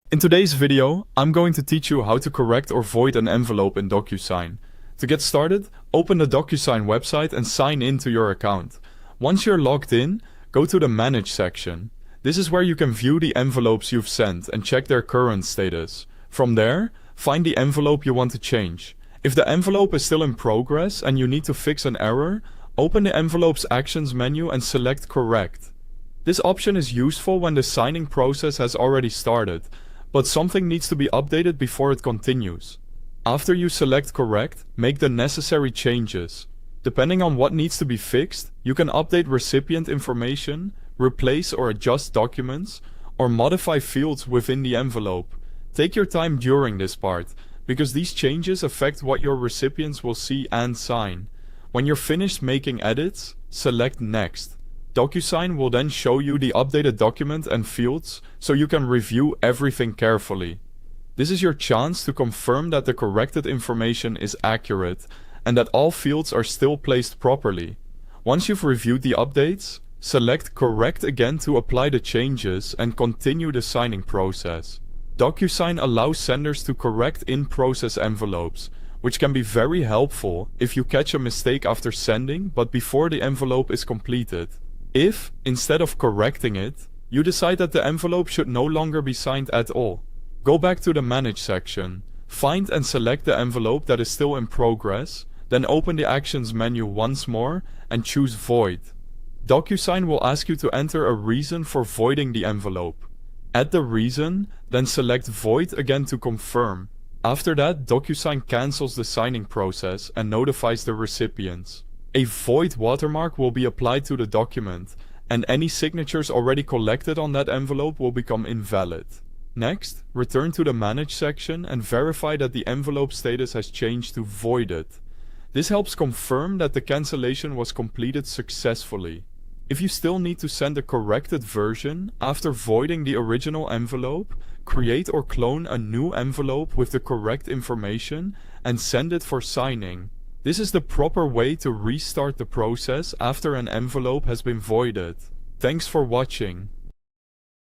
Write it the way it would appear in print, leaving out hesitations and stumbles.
In today's video, I'm going to teach you how to correct or void an envelope in DocuSign. To get started, open the DocuSign website and sign in to your account. Once you're logged in, go to the Manage section. This is where you can view the envelopes you've sent and check their current status. From there, find the envelope you want to change. If the envelope is still in progress and you need to fix an error, open the envelope's Actions menu and select Correct. This option is useful when the signing process has already started, but something needs to be updated before it continues. After you select Correct, make the necessary changes. Depending on what needs to be fixed, you can update recipient information, replace or adjust documents, or modify fields within the envelope. Take your time during this part, because these changes affect what your recipients will see and sign. When you're finished making edits, select Next. DocuSign will then show you the updated document and fields, so you can review everything carefully. This is your chance to confirm that the corrected information is accurate and that all fields are still placed properly. Once you've reviewed the updates, select Correct again to apply the changes and continue the signing process. DocuSign allows senders to correct in-process envelopes, which can be very helpful if you catch a mistake after sending but before the envelope is completed. If, instead of correcting it, you decide that the envelope should no longer be signed at all, go back to the Manage section, find and select the envelope that is still in progress, then open the Actions menu once more and choose Void. DocuSign will ask you to enter a reason for voiding the envelope. Add the reason, then select Void again to confirm. After that, DocuSign cancels the signing process and notifies the recipients. A void watermark will be applied to the document, and any signatures already collected on that envelope will become invalid. Next, return to the Manage section and verify that the envelope status has changed to voided. This helps confirm that the cancellation was completed successfully. If you still need to send a corrected version after voiding the original envelope, create or clone a new envelope with the correct information and send it for signing. This is the proper way to restart the process after an envelope has been voided. Thanks for watching.